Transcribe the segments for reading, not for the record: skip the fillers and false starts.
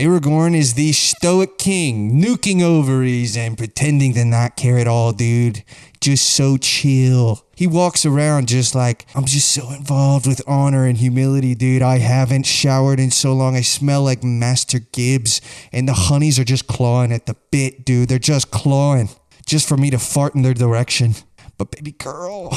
Aragorn is the stoic king, nuking ovaries and pretending to not care at all, dude. Just so chill. He walks around just like, I'm just so involved with honor and humility, dude. I haven't showered in so long. I smell like Master Gibbs. And the honeys are just clawing at the bit, dude. They're just clawing. Just for me to fart in their direction. But baby girl,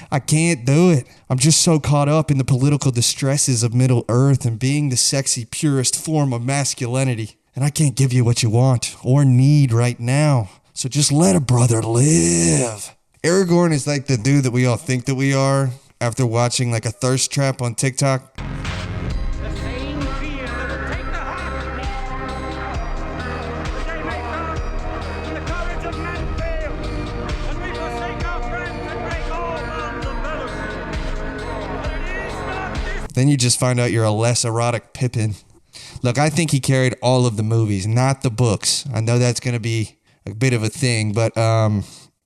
I can't do it. I'm just so caught up in the political distresses of Middle Earth and being the sexy, purest form of masculinity. And I can't give you what you want or need right now. So just let a brother live. Aragorn is like the dude that we all think that we are after watching like a thirst trap on TikTok. The same fear that will take the heart. The day may come when the courage of men fails, when we forsake our friends and break all bonds of fellowship. But it is not this. Then you just find out you're a less erotic Pippin. Look, I think he carried all of the movies, not the books. I know that's going to be a bit of a thing, but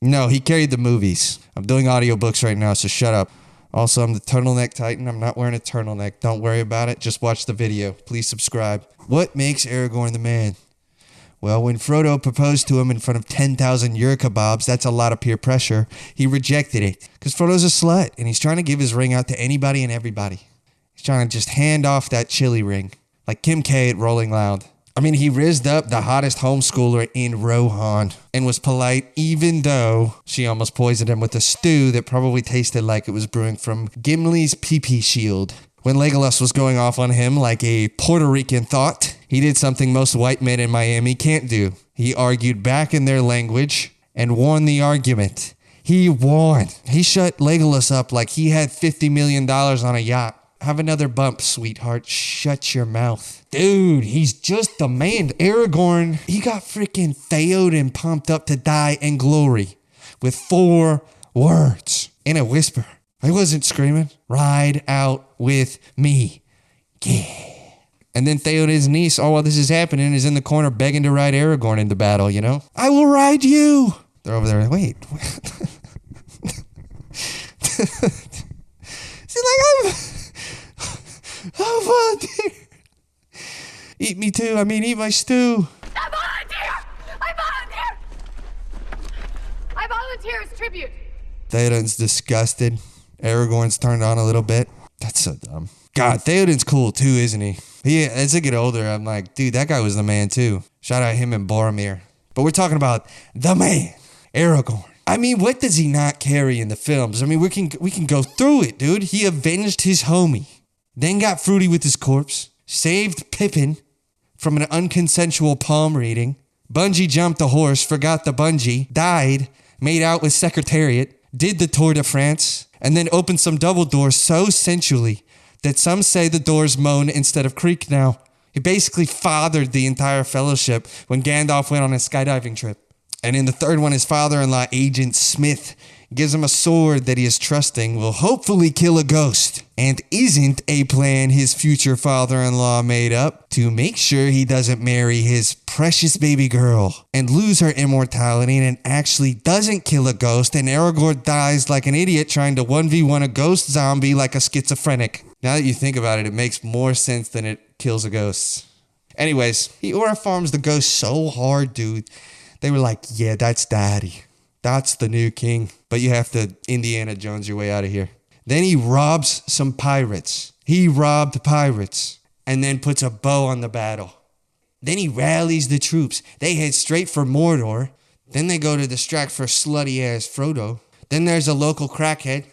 no, he carried the movies. I'm doing audiobooks right now, so shut up. Also, I'm the Turtleneck Titan. I'm not wearing a turtleneck. Don't worry about it. Just watch the video. Please subscribe. What makes Aragorn the man? Well, when Frodo proposed to him in front of 10,000 Yurkabobs, that's a lot of peer pressure. He rejected it because Frodo's a slut, and he's trying to give his ring out to anybody and everybody. He's trying to just hand off that chili ring, like Kim K at Rolling Loud. I mean, he rizzed up the hottest homeschooler in Rohan and was polite even though she almost poisoned him with a stew that probably tasted like it was brewing from Gimli's pee-pee shield. When Legolas was going off on him like a Puerto Rican thought, he did something most white men in Miami can't do. He argued back in their language and won the argument. He won. He shut Legolas up like he had $50 million on a yacht. Have another bump, sweetheart. Shut your mouth. Dude, he's just the man. Aragorn, he got freaking theoed and pumped up to die in glory with 4 words in a whisper. I wasn't screaming. Ride out with me. Yeah. And then Theo and his niece, all while this is happening, is in the corner begging to ride Aragorn into battle, you know? I will ride you. They're over there. Wait. See, like, I'll volunteer. Eat me too. I mean, eat my stew. I volunteer! I volunteer as tribute. Theoden's disgusted. Aragorn's turned on a little bit. That's so dumb. God, Theoden's cool too, isn't he? As I get older, I'm like, dude, that guy was the man too. Shout out him and Boromir. But we're talking about the man, Aragorn. I mean, what does he not carry in the films? I mean, we can go through it, dude. He avenged his homie. Then got fruity with his corpse, saved Pippin from an unconsensual palm reading, bungee jumped a horse, forgot the bungee, died, made out with Secretariat, did the Tour de France, and then opened some double doors so sensually that some say the doors moan instead of creak now. He basically fathered the entire fellowship when Gandalf went on a skydiving trip. And in the third one, his father-in-law, Agent Smith, gives him a sword that he is trusting will hopefully kill a ghost, and isn't a plan his future father-in-law made up to make sure he doesn't marry his precious baby girl and lose her immortality, and actually doesn't kill a ghost, and Aragorn dies like an idiot trying to 1v1 a ghost zombie like a schizophrenic. Now that you think about it, it makes more sense than it kills a ghost. Anyways, he aura farms the ghost so hard, dude. They were like, yeah, that's daddy. That's the new king. But you have to Indiana Jones your way out of here. Then he robs some pirates. He robbed pirates and then puts a bow on the battle. Then he rallies the troops. They head straight for Mordor. Then they go to distract for slutty ass Frodo. Then there's a local crackhead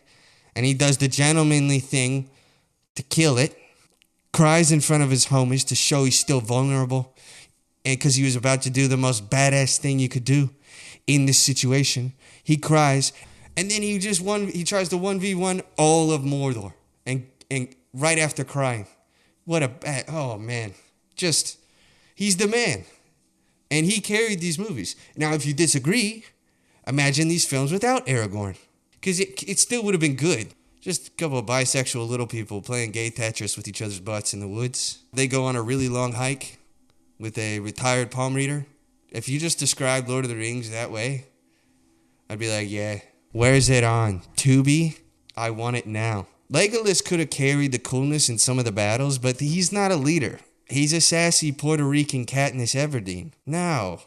and he does the gentlemanly thing to kill it. Cries in front of his homies to show he's still vulnerable. And because he was about to do the most badass thing you could do in this situation. He cries, and then he tries to 1v1 all of Mordor, and right after crying. What a bad, oh man. Just, he's the man. And he carried these movies. Now, if you disagree, imagine these films without Aragorn. Because it still would have been good. Just a couple of bisexual little people playing gay Tetris with each other's butts in the woods. They go on a really long hike with a retired palm reader. If you just described Lord of the Rings that way, I'd be like, yeah. Where's it on? Tubi? I want it now. Legolas could have carried the coolness in some of the battles, but he's not a leader. He's a sassy Puerto Rican Katniss Everdeen. No.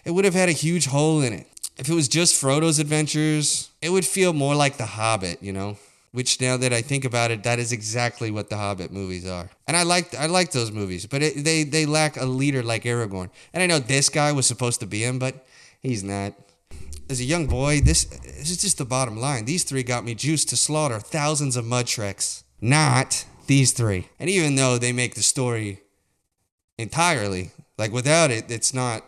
It would have had a huge hole in it. If it was just Frodo's adventures, it would feel more like The Hobbit, you know? Which, now that I think about it, that is exactly what the Hobbit movies are. And I like those movies, but they lack a leader like Aragorn. And I know this guy was supposed to be him, but he's not. As a young boy, this is just the bottom line. These three got me juiced to slaughter thousands of mud treks. Not these three. And even though they make the story entirely, like without it, it's not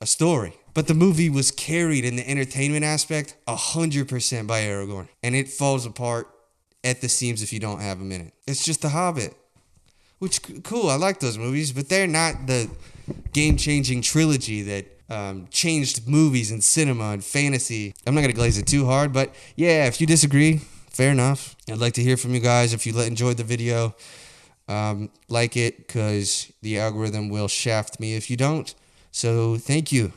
a story. But the movie was carried in the entertainment aspect 100% by Aragorn. And it falls apart at the seams if you don't have him in it. It's just The Hobbit. Which, cool, I like those movies, but they're not the game-changing trilogy that changed movies and cinema and fantasy. I'm not going to glaze it too hard, but yeah, if you disagree, fair enough. I'd like to hear from you guys. If you enjoyed the video, like it, because the algorithm will shaft me if you don't. So thank you.